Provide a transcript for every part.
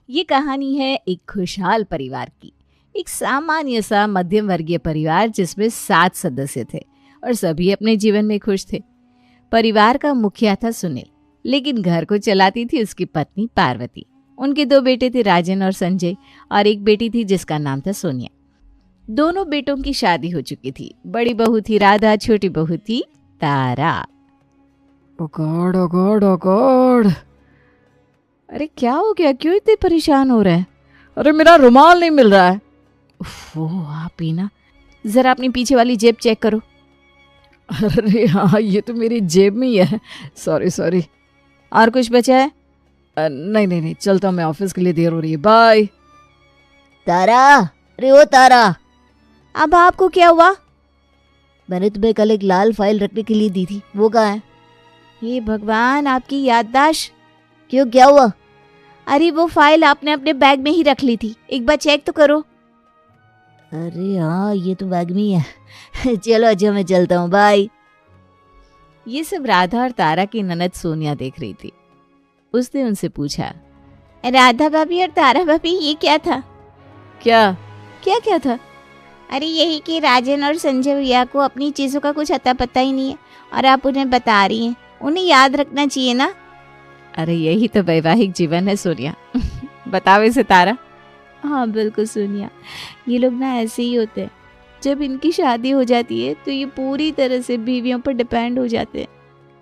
ये कहानी है एक खुशहाल परिवार की। एक सामान्य सा मध्यम वर्गीय परिवार जिसमें 7 सदस्य थे और सभी अपने जीवन में खुश थे। परिवार का मुखिया था सुनील, लेकिन घर को चलाती थी उसकी पत्नी पार्वती। उनके 2 बेटे थे राजन और संजय और एक बेटी थी जिसका नाम था सोनिया। दोनों बेटों की शादी हो चुकी थी। बड़ी बहू थी राधा, छोटी बहू थी तारा। ओ गॉड ओ गॉड ओ गॉड। अरे क्या हो गया, क्यों इतने परेशान हो रहे हैं? अरे मेरा रुमाल नहीं मिल रहा है। वो आप ही ना, जरा अपनी पीछे वाली जेब चेक करो। अरे हाँ, ये तो मेरी जेब में ही है। Sorry sorry. और कुछ बचा है? नहीं नहीं नहीं, चलता हूँ, मैं ऑफिस के लिए देर हो रही है। बाय। तारा, अरे ओ तारा, अब आपको क्या हुआ? मैंने तुम्हें कल एक लाल फाइल रखने के लिए दी थी, वो कहाँ है? हे भगवान, आपकी याददाश्त। क्यों, क्या हुआ? अरे वो फाइल आपने अपने बैग में ही रख ली थी, एक बार चेक तो करो। अरे हाँ, ये तो बैग में ही है। चलो अच्छा, मैं चलता हूँ, बाय। ये सब राधा और तारा की ननद सोनिया देख रही थी। उसने उनसे पूछा, राधा भाभी और तारा भाभी, ये क्या था? क्या क्या क्या था? अरे यही कि राजन और संजय भैया को अपनी चीज़ों का कुछ अता पता ही नहीं है और आप उन्हें बता रही हैं। उन्हें याद रखना चाहिए ना। अरे यही तो वैवाहिक जीवन है सोनिया। बताओ इसे तारा। हाँ बिल्कुल सोनिया, ये लोग ना ऐसे ही होते हैं। जब इनकी शादी हो जाती है तो ये पूरी तरह से बीवियों पर डिपेंड हो जाते हैं।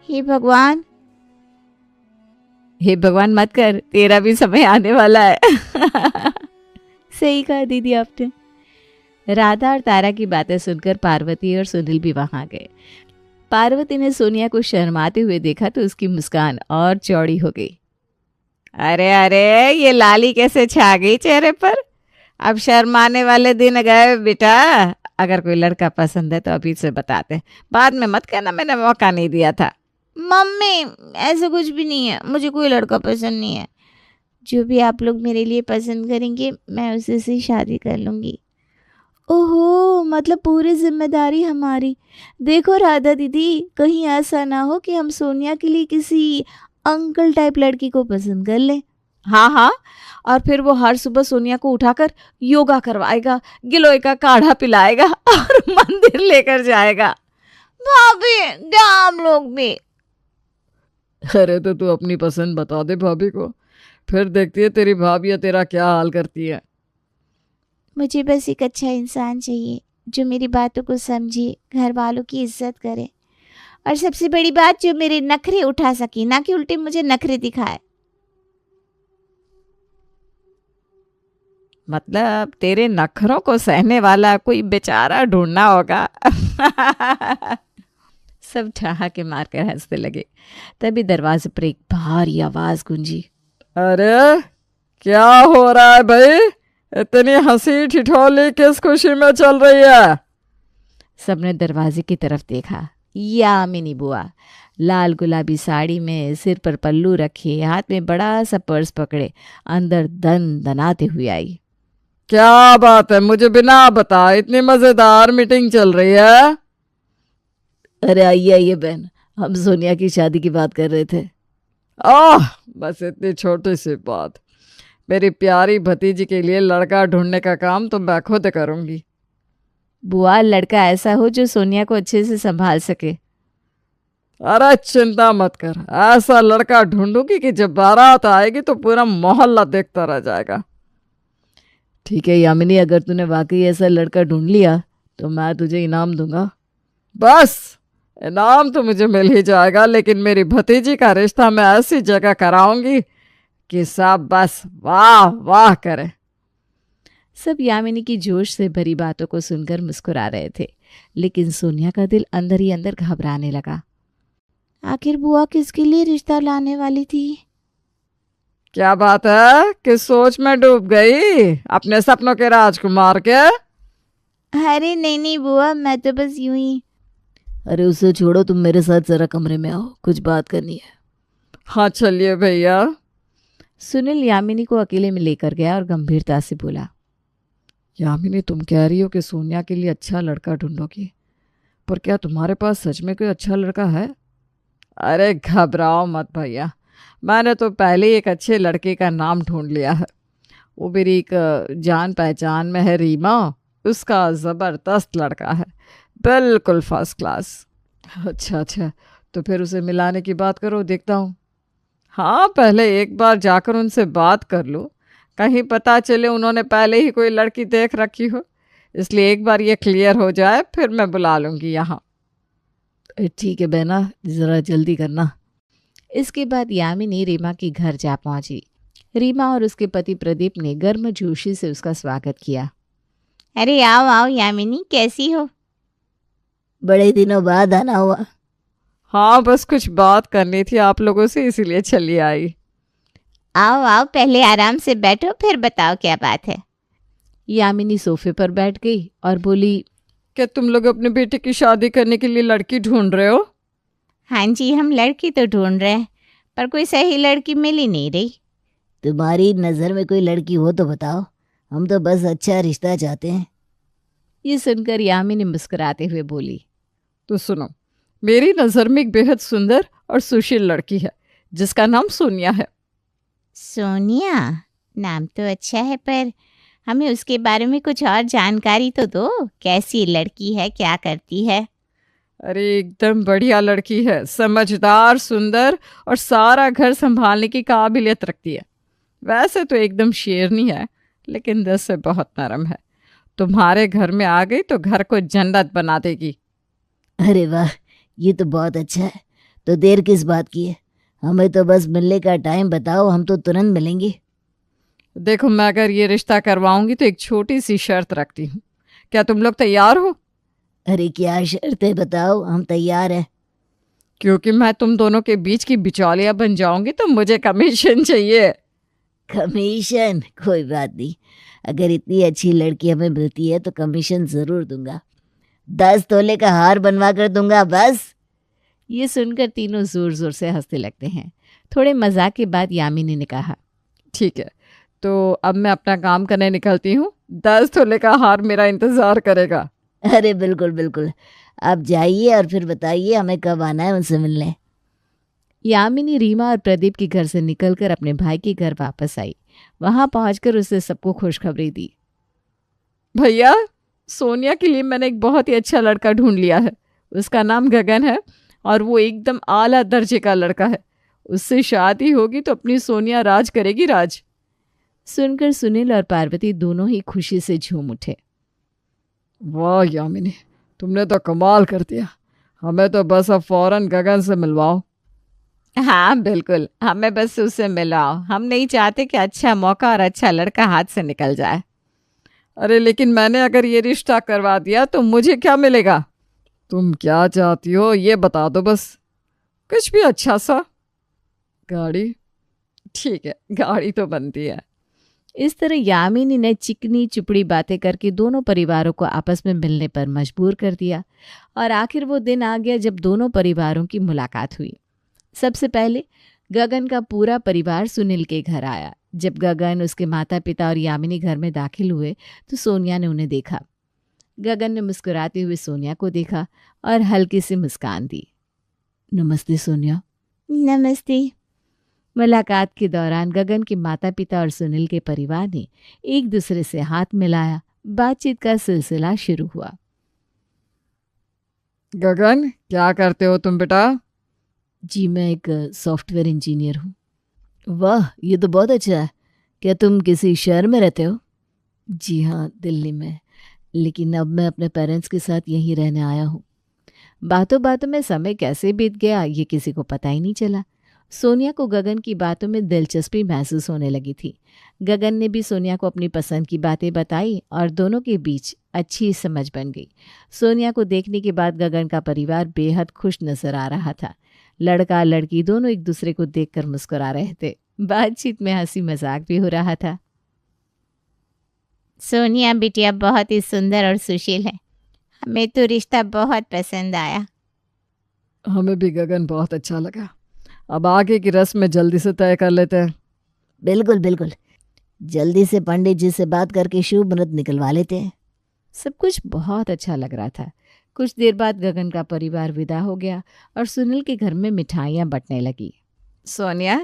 हे भगवान, हे भगवान मत कर, तेरा भी समय आने वाला है। सही कहा दीदी आपने। राधा और तारा की बातें सुनकर पार्वती और सुनील भी वहां गए। पार्वती ने सोनिया को शर्माते हुए देखा तो उसकी मुस्कान और चौड़ी हो गई। अरे अरे, ये लाली कैसे छा गई चेहरे पर? अब शर्माने वाले दिन गए बेटा। अगर कोई लड़का पसंद है तो अभी से बताते, बाद में मत कहना मैंने मौका नहीं दिया था। मम्मी, ऐसा कुछ भी नहीं है, मुझे कोई लड़का पसंद नहीं है। जो भी आप लोग मेरे लिए पसंद करेंगे मैं उसी से शादी कर लूँगी। ओहो, मतलब पूरी जिम्मेदारी हमारी। देखो राधा दीदी, कहीं ऐसा ना हो कि हम सोनिया के लिए किसी अंकल टाइप लड़की को पसंद कर लें। हाँ हाँ, और फिर वो हर सुबह सोनिया को उठाकर योगा करवाएगा, गिलोय का काढ़ा पिलाएगा और मंदिर लेकर जाएगा। भाभी, क्या हम लोग भी? अरे तो तू अपनी पसंद बता दे भाभी को, फिर देखती है तेरी भाभी तेरा क्या हाल करती है। मुझे बस एक अच्छा इंसान चाहिए जो मेरी बातों को समझे, घर वालों की इज्जत करे और सबसे बड़ी बात, जो मेरे नखरे उठा सके, ना कि उल्टे मुझे नखरे दिखाए। मतलब तेरे नखरों को सहने वाला कोई बेचारा ढूंढना होगा। सब ठहाके मारकर हंसने लगे। तभी दरवाजे पर एक भारी आवाज गूंजी। अरे क्या हो रहा है भाई? इतनी हंसी ठिठोली किस खुशी में चल रही है? सबने दरवाजे की तरफ देखा। यामिनी बुआ लाल गुलाबी साड़ी में, सिर पर पल्लू रखे, हाथ में बड़ा सा पर्स पकड़े, अंदर दन दनाते हुए आई। क्या बात है, मुझे बिना बता इतनी मजेदार मीटिंग चल रही है? अरे आइए आइए बहन, हम सोनिया की शादी की बात कर रहे थे। बस इतनी छोटी सी बात। मेरी प्यारी भतीजी के लिए लड़का ढूंढने का काम तो मैं खुद करूंगी। बुआ, लड़का ऐसा हो जो सोनिया को अच्छे से संभाल सके। अरे चिंता मत कर, ऐसा लड़का ढूंढूंगी कि जब बारात आएगी तो पूरा मोहल्ला देखता रह जाएगा। ठीक है यामिनी, अगर तूने वाकई ऐसा लड़का ढूंढ लिया तो मैं तुझे इनाम दूंगा। बस इनाम तो मुझे मिल ही जाएगा, लेकिन मेरी भतीजी का रिश्ता मैं ऐसी जगह कराऊंगी कि सब बस वाह वाह करे। सब यामिनी की जोश से भरी बातों को सुनकर मुस्कुरा रहे थे, लेकिन सोनिया का दिल अंदर ही अंदर घबराने लगा। आखिर बुआ किसके लिए रिश्ता लाने वाली थी? क्या बात है, किस सोच में डूब गई अपने सपनों के राजकुमार के? अरे नहीं नहीं बुआ, मैं तो बस यूं ही। अरे उसे छोड़ो, तुम मेरे साथ जरा कमरे में आओ, कुछ बात करनी है। हाँ चलिए भैया। सुनील यामिनी को अकेले में लेकर गया और गंभीरता से बोला। यामिनी, तुम कह रही हो कि सोनिया के लिए अच्छा लड़का ढूंढोगी, पर क्या तुम्हारे पास सच में कोई अच्छा लड़का है? अरे घबराओ मत भैया, मैंने तो पहले ही एक अच्छे लड़के का नाम ढूंढ लिया है। वो मेरी एक जान पहचान में है रीमा, उसका ज़बरदस्त लड़का है, बिल्कुल फर्स्ट क्लास। अच्छा अच्छा, तो फिर उसे मिलाने की बात करो, देखता हूँ। हाँ, पहले एक बार जाकर उनसे बात कर लो, कहीं पता चले उन्होंने पहले ही कोई लड़की देख रखी हो। इसलिए एक बार ये क्लियर हो जाए फिर मैं बुला लूँगी यहाँ। ठीक है बहना, ज़रा जल्दी करना। इसके बाद यामिनी रीमा के घर जा पहुंची। रीमा और उसके पति प्रदीप ने गर्मजोशी से उसका स्वागत किया। अरे आओ आओ यामिनी, कैसी हो? बड़े दिनों बाद आना हुआ। हाँ, बस कुछ बात करनी थी आप लोगों से, इसीलिए चली आई। आओ आओ, पहले आराम से बैठो फिर बताओ क्या बात है। यामिनी सोफे पर बैठ गई और बोली, क्या तुम लोग अपने बेटे की शादी करने के लिए लड़की ढूंढ रहे हो? हाँ जी, हम लड़की तो ढूंढ रहे हैं, पर कोई सही लड़की मिल ही नहीं रही। तुम्हारी नज़र में कोई लड़की हो तो बताओ, हम तो बस अच्छा रिश्ता चाहते हैं। ये सुनकर यामिनी मुस्कुराते हुए बोली, तो सुनो, मेरी नज़र में एक बेहद सुंदर और सुशील लड़की है जिसका नाम सोनिया है। सोनिया? नाम तो अच्छा है, पर हमें उसके बारे में कुछ और जानकारी तो दो। कैसी लड़की है, क्या करती है? अरे एकदम बढ़िया लड़की है, समझदार, सुंदर और सारा घर संभालने की काबिलियत रखती है। वैसे तो एकदम शेरनी है, लेकिन दिल से बहुत नरम है। तुम्हारे घर में आ गई तो घर को जन्नत बना देगी। अरे वाह, ये तो बहुत अच्छा है। तो देर किस बात की है, हमें तो बस मिलने का टाइम बताओ, हम तो तुरंत मिलेंगे। देखो, मैं अगर ये रिश्ता करवाऊंगी तो एक छोटी सी शर्त रखती हूँ। क्या तुम लोग तैयार हो? अरे क्या शर्त है बताओ, हम तैयार हैं। क्योंकि मैं तुम दोनों के बीच की बिचौलिया बन जाऊंगी तो मुझे कमीशन चाहिए। कमीशन? कोई बात नहीं, अगर इतनी अच्छी लड़की हमें मिलती है तो कमीशन ज़रूर दूंगा। 10 तोले का हार बनवा कर दूंगा बस। ये सुनकर तीनों जोर जोर से हंसने लगते हैं। थोड़े मजाक के बाद यामिनी ने कहा, ठीक है, तो अब मैं अपना काम करने निकलती हूँ। 10 तोले का हार मेरा इंतजार करेगा। अरे बिल्कुल बिल्कुल, आप जाइए और फिर बताइए हमें कब आना है उनसे मिलने। यामिनी रीमा और प्रदीप के घर से निकलकर अपने भाई के घर वापस आई। वहां पहुंचकर उसने सबको खुशखबरी दी। भैया, सोनिया के लिए मैंने एक बहुत ही अच्छा लड़का ढूंढ लिया है। उसका नाम गगन है और वो एकदम आला दर्जे का लड़का है। उससे शादी होगी तो अपनी सोनिया राज करेगी, राज। सुनकर सुनील और पार्वती दोनों ही खुशी से झूम उठे। वाह यामिनी, तुमने तो कमाल कर दिया। हमें तो बस अब फौरन गगन से मिलवाओ। हाँ बिल्कुल, हमें बस उससे मिलाओ। हम नहीं चाहते कि अच्छा मौका और अच्छा लड़का हाथ से निकल जाए। अरे लेकिन मैंने अगर ये रिश्ता करवा दिया तो मुझे क्या मिलेगा? तुम क्या चाहती हो ये बता दो बस। कुछ भी अच्छा सा। गाड़ी? ठीक है, गाड़ी तो बनती है। इस तरह यामिनी ने चिकनी चुपड़ी बातें करके दोनों परिवारों को आपस में मिलने पर मजबूर कर दिया और आखिर वो दिन आ गया जब दोनों परिवारों की मुलाकात हुई। सबसे पहले गगन का पूरा परिवार सुनील के घर आया। जब गगन, उसके माता पिता और यामिनी घर में दाखिल हुए तो सोनिया ने उन्हें देखा। गगन ने मुस्कुराते हुए सोनिया को देखा और हल्की सी मुस्कान दी। नमस्ते सोनिया। नमस्ते। मुलाकात के दौरान गगन के माता पिता और सुनील के परिवार ने एक दूसरे से हाथ मिलाया। बातचीत का सिलसिला शुरू हुआ। गगन, क्या करते हो तुम बेटा? जी मैं एक सॉफ्टवेयर इंजीनियर हूँ। वाह, ये तो बहुत अच्छा है। क्या तुम किसी शहर में रहते हो? जी हाँ, दिल्ली में, लेकिन अब मैं अपने पेरेंट्स के साथ यहीं रहने आया हूँ। बातों बातों में समय कैसे बीत गया ये किसी को पता ही नहीं चला। सोनिया को गगन की बातों में दिलचस्पी महसूस होने लगी थी। गगन ने भी सोनिया को अपनी पसंद की बातें बताई और दोनों के बीच अच्छी समझ बन गई। सोनिया को देखने के बाद गगन का परिवार बेहद खुश नजर आ रहा था। लड़का लड़की दोनों एक दूसरे को देखकर मुस्कुरा रहे थे। बातचीत में हंसी मजाक भी हो रहा था। सोनिया बिटिया बहुत ही सुंदर और सुशील है। हमें तो रिश्ता बहुत पसंद आया। हमें भी गगन बहुत अच्छा लगा। अब आगे की रस्म जल्दी से तय कर लेते हैं। बिल्कुल बिल्कुल, जल्दी से पंडित जी से बात करके शुभ मुहूर्त निकलवा लेते हैं। सब कुछ बहुत अच्छा लग रहा था। कुछ देर बाद गगन का परिवार विदा हो गया और सुनील के घर में मिठाइयाँ बंटने लगी। सोनिया,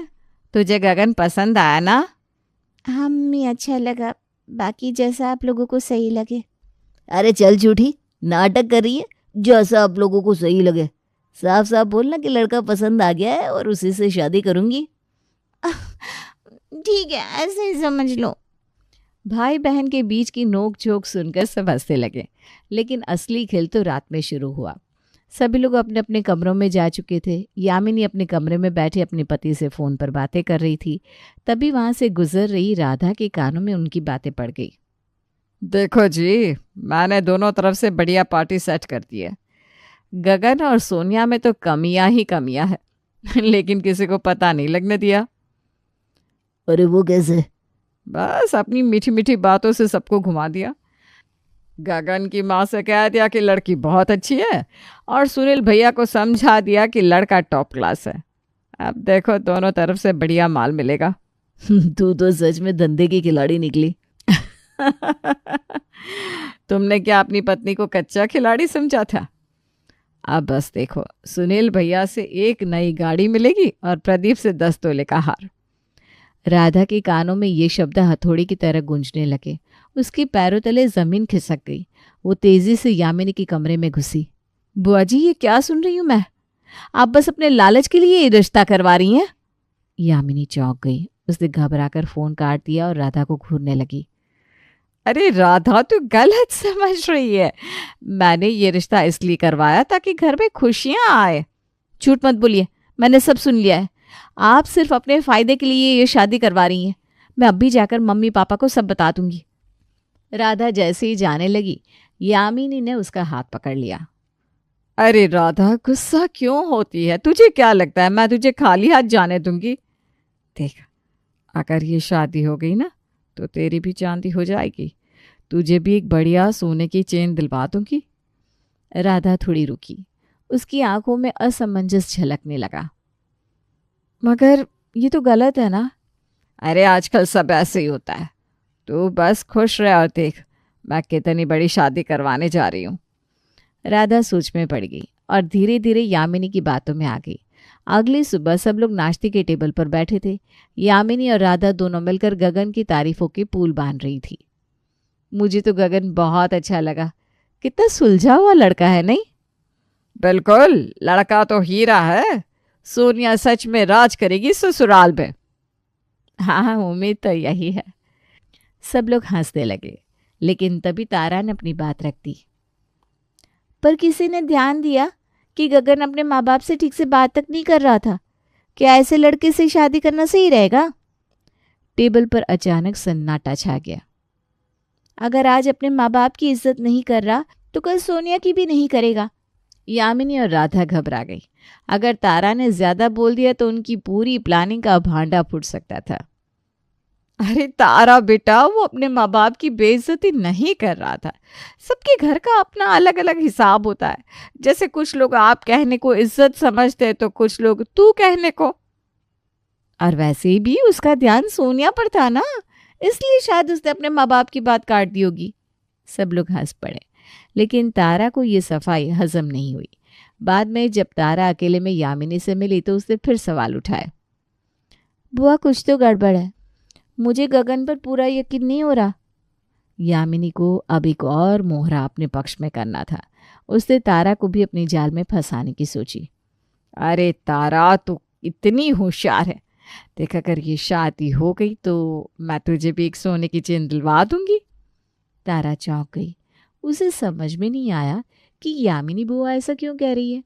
तुझे गगन पसंद आया ना? हमें अच्छा लगा, बाकी जैसा आप लोगों को सही लगे। अरे चल झूठी, नाटक कर रही है। जैसा आप लोगों को सही लगे। साफ साफ बोलना कि लड़का पसंद आ गया है और उसी से शादी करूंगी। ठीक है, ऐसे ही समझ लो। भाई बहन के बीच की नोक झोंक सुनकर सब हंसने लगे, लेकिन असली खेल तो रात में शुरू हुआ। सभी लोग अपने अपने कमरों में जा चुके थे। यामिनी अपने कमरे में बैठे अपने पति से फ़ोन पर बातें कर रही थी। तभी वहां से गुजर रही राधा के कानों में उनकी बातें पड़ गई। देखो जी, मैंने दोनों तरफ से बढ़िया पार्टी सेट कर दी है। गगन और सोनिया में तो कमियां ही कमियां है लेकिन किसी को पता नहीं लगने दिया। अरे वो कैसे? बस अपनी मीठी मीठी बातों से सबको घुमा दिया। गगन की माँ से कह दिया कि लड़की बहुत अच्छी है और सुनील भैया को समझा दिया कि लड़का टॉप क्लास है। अब देखो दोनों तरफ से बढ़िया माल मिलेगा। तू तो सच में धंधे की खिलाड़ी निकली। तुमने क्या अपनी पत्नी को कच्चा खिलाड़ी समझा था? अब बस देखो, सुनील भैया से एक नई गाड़ी मिलेगी और प्रदीप से 10 तोले का हार। राधा के कानों में ये शब्द हथौड़ी की तरह गूंजने लगे। उसके पैरों तले जमीन खिसक गई। वो तेजी से यामिनी के कमरे में घुसी। बुआ जी, ये क्या सुन रही हूं मैं? आप बस अपने लालच के लिए ये रिश्ता करवा रही हैं? यामिनी चौंक गई। उसने घबराकर फोन काट दिया और राधा को घूरने लगी। अरे राधा, तू गलत समझ रही है। मैंने ये रिश्ता इसलिए करवाया ताकि घर में खुशियां आए। झूठ मत बोलिए, मैंने सब सुन लिया है। आप सिर्फ अपने फायदे के लिए ये शादी करवा रही हैं। मैं अभी जाकर मम्मी पापा को सब बता दूंगी। राधा जैसे ही जाने लगी, यामिनी ने उसका हाथ पकड़ लिया। अरे राधा, गुस्सा क्यों होती है? तुझे क्या लगता है मैं तुझे खाली हाथ जाने दूंगी? देख, अगर ये शादी हो गई ना तो तेरी भी चांदी हो जाएगी। तुझे भी एक बढ़िया सोने की चेन दिलवा दूंगी। राधा थोड़ी रुकी। उसकी आंखों में असमंजस झलकने लगा। मगर ये तो गलत है ना? अरे आजकल सब ऐसे ही होता है। तू बस खुश रह और देख मैं कितनी बड़ी शादी करवाने जा रही हूँ। राधा सोच में पड़ गई और धीरे धीरे यामिनी की बातों में आ गई। अगली सुबह सब लोग नाश्ते के टेबल पर बैठे थे। यामिनी और राधा दोनों मिलकर गगन की तारीफों के पुल बांध रही थी। मुझे तो गगन बहुत अच्छा लगा। कितना सुलझा हुआ लड़का है, नहीं? बिल्कुल, लड़का तो हीरा है। सोनिया सच में राज करेगी ससुराल में। हाँ, उम्मीद तो यही है। सब लोग हंसने लगे, लेकिन तभी तारा ने अपनी बात रख दी। पर किसी ने ध्यान दिया कि गगन अपने माँ बाप से ठीक से बात तक नहीं कर रहा था। क्या ऐसे लड़के से शादी करना सही रहेगा? टेबल पर अचानक सन्नाटा छा गया। अगर आज अपने माँ बाप की इज्जत नहीं कर रहा तो कल सोनिया की भी नहीं करेगा। यामिनी और राधा घबरा गई। अगर तारा ने ज्यादा बोल दिया तो उनकी पूरी प्लानिंग का भांडा फूट सकता था। अरे तारा बेटा, वो अपने माँ बाप की बेइज्जती नहीं कर रहा था। सबके घर का अपना अलग अलग हिसाब होता है। जैसे कुछ लोग आप कहने को इज्जत समझते हैं तो कुछ लोग तू कहने को। और वैसे भी उसका ध्यान सोनिया पर था ना, इसलिए शायद उसने अपने माँ बाप की बात काट दी होगी। सब लोग हंस पड़े, लेकिन तारा को ये सफाई हजम नहीं हुई। बाद में जब तारा अकेले में यामिनी से मिली तो उसने फिर सवाल उठाया। बुआ, कुछ तो गड़बड़ है। मुझे गगन पर पूरा यकीन नहीं हो रहा। यामिनी को अब एक और मोहरा अपने पक्ष में करना था। उसने तारा को भी अपनी जाल में फंसाने की सोची। अरे तारा, तू इतनी होशियार है। देख, अगर ये शादी हो गई तो मैं तुझे भी एक सोने की चेन दिलवा दूंगी। तारा चौंक गई। उसे समझ में नहीं आया कि यामिनी बुआ ऐसा क्यों कह रही है।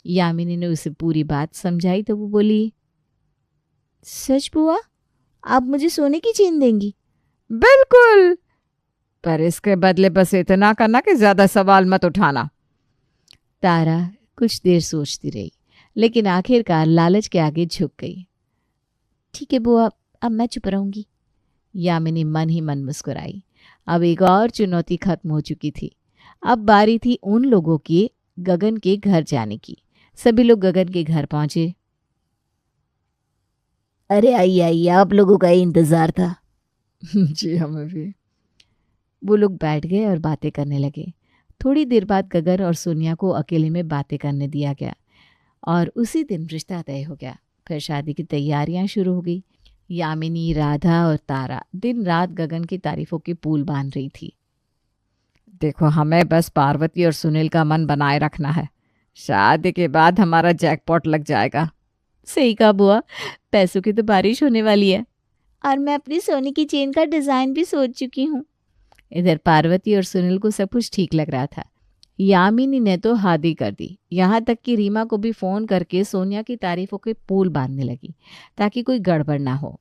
यामिनी ने उसे पूरी बात समझाई तो वो बोली, सच बुआ, आप मुझे सोने की चेन देंगी? बिल्कुल, पर इसके बदले बस इतना करना कि ज्यादा सवाल मत उठाना। तारा कुछ देर सोचती रही, लेकिन आखिरकार लालच के आगे झुक गई। ठीक है बुआ, अब मैं चुप रहूंगी। यामिनी मन ही मन मुस्कुराई। अब एक और चुनौती खत्म हो चुकी थी। अब बारी थी उन लोगों की गगन के घर जाने की। सभी लोग गगन के घर पहुंचे। अरे आइए आइए, आप लोगों का ही इंतजार था। जी हमें भी। वो लोग बैठ गए और बातें करने लगे। थोड़ी देर बाद गगन और सोनिया को अकेले में बातें करने दिया गया और उसी दिन रिश्ता तय हो गया। फिर शादी की तैयारियां शुरू हो गई। यामिनी, राधा और तारा दिन रात गगन की तारीफों की पूल बांध रही थी। देखो, हमें बस पार्वती और सुनील का मन बनाए रखना है। शादी के बाद हमारा जैकपॉट लग जाएगा। सही कहा बुआ, पैसों की तो बारिश होने वाली है। और मैं अपनी सोने की चेन का डिजाइन भी सोच चुकी हूँ। इधर पार्वती और सुनील को सब कुछ ठीक लग रहा था। यामिनी ने तो हादी कर दी, यहाँ तक कि रीमा को भी फोन करके सोनिया की तारीफों के पुल बांधने लगी ताकि कोई गड़बड़ ना हो।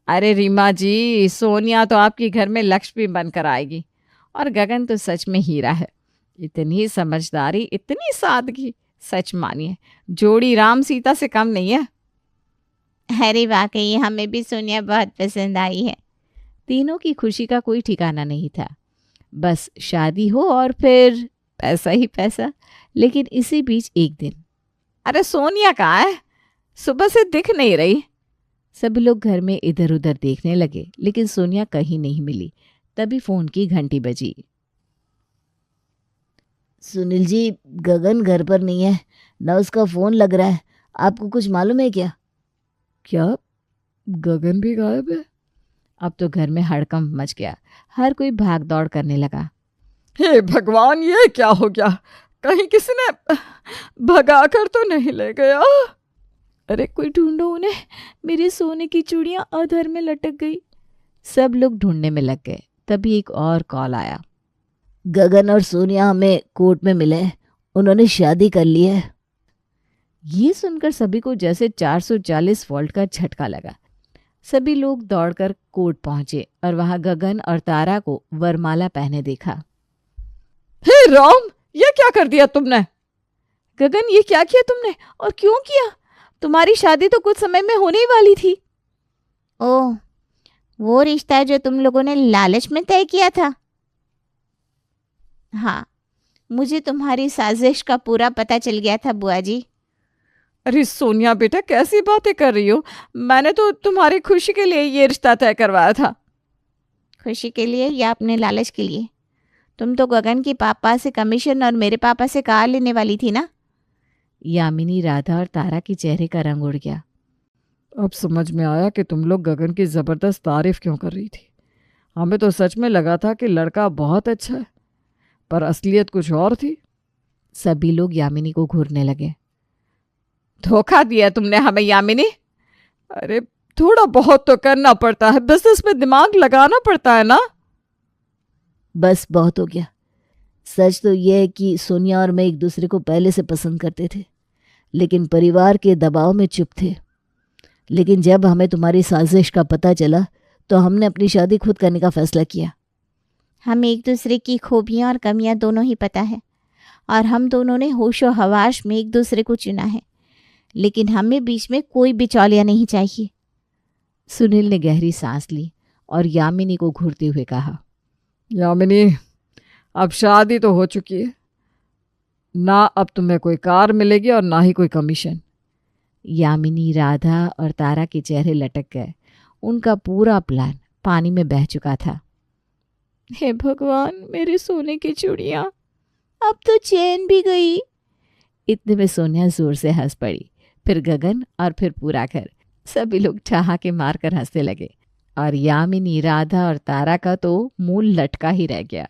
अरे रीमा जी, सोनिया तो आपके घर में लक्ष्मी बनकर आएगी और गगन तो सच में हीरा है। इतनी समझदारी, इतनी सादगी, सच मानिए जोड़ी राम सीता से कम नहीं है। अरे वाकई हमें भी सोनिया बहुत पसंद आई है। तीनों की खुशी का कोई ठिकाना नहीं था। बस शादी हो और फिर पैसा ही पैसा। लेकिन इसी बीच एक दिन, अरे सोनिया कहाँ है? सुबह से दिख नहीं रही। सभी लोग घर में इधर उधर देखने लगे, लेकिन सोनिया कहीं नहीं मिली। तभी फोन की घंटी बजी। सुनील जी, गगन घर पर नहीं है, ना उसका फोन लग रहा है। आपको कुछ मालूम है क्या? क्या गगन भी गायब है? अब तो घर में हड़कंप मच गया। हर कोई भाग दौड़ करने लगा। हे भगवान, ये क्या हो गया? कहीं किसी ने भगा कर तो नहीं ले गया? अरे कोई ढूंढो उन्हें, मेरी सोने की चूड़ियां अधर में लटक गई। सब लोग ढूंढने में लग गए। तभी एक और कॉल आया। गगन और सोनिया हमें कोर्ट में मिले हैं। उन्होंने शादी कर ली है। ये सुनकर सभी को जैसे 440 वोल्ट का झटका लगा। सभी लोग दौड़कर कोर्ट पहुंचे और वहां गगन और तारा को वरमाला पहने देखा। हे राम, ये क्या कर दिया तुमने? गगन, ये क्या किया तुमने और क्यों किया? तुम्हारी शादी तो कुछ समय में होने ही वाली थी। ओह, वो रिश्ता जो तुम लोगों ने लालच में तय किया था। हाँ, मुझे तुम्हारी साजिश का पूरा पता चल गया था बुआ जी। अरे सोनिया बेटा, कैसी बातें कर रही हो? मैंने तो तुम्हारी खुशी के लिए ये रिश्ता तय करवाया था। खुशी के लिए या अपने लालच के लिए? तुम तो गगन के पापा से कमीशन और मेरे पापा से कार लेने वाली थी ना। यामिनी, राधा और तारा के चेहरे का रंग उड़ गया। अब समझ में आया कि तुम लोग गगन की जबरदस्त तारीफ क्यों कर रही थी। हमें तो सच में लगा था कि लड़का बहुत अच्छा है, पर असलियत कुछ और थी। सभी लोग यामिनी को घूरने लगे। धोखा दिया तुमने हमें यामिनी। अरे थोड़ा बहुत तो करना पड़ता है, बिजनेस में दिमाग लगाना पड़ता है ना। बस बहुत हो गया। सच तो यह है कि सोनिया और मैं एक दूसरे को पहले से पसंद करते थे, लेकिन परिवार के दबाव में चुप थे। लेकिन जब हमें तुम्हारी साजिश का पता चला तो हमने अपनी शादी खुद करने का फैसला किया। हमें एक दूसरे की खूबियाँ और कमियाँ दोनों ही पता है और हम दोनों ने होशो हवास में एक दूसरे को चुना है। लेकिन हमें बीच में कोई बिचौलिया नहीं चाहिए। सुनील ने गहरी सांस ली और यामिनी को घूरते हुए कहा, यामिनी, अब शादी तो हो चुकी है ना। अब तुम्हें कोई कार मिलेगी और ना ही कोई कमीशन। यामिनी, राधा और तारा के चेहरे लटक गए। उनका पूरा प्लान पानी में बह चुका था। हे भगवान, मेरे सोने की चूड़ियाँ, अब तो चैन भी गई। इतने में सोनिया जोर से हंस पड़ी। फिर गगन और फिर पूरा घर। सभी लोग ठहाके मारकर हंसने लगे और यामिनी, राधा और तारा का तो मुंह लटका ही रह गया।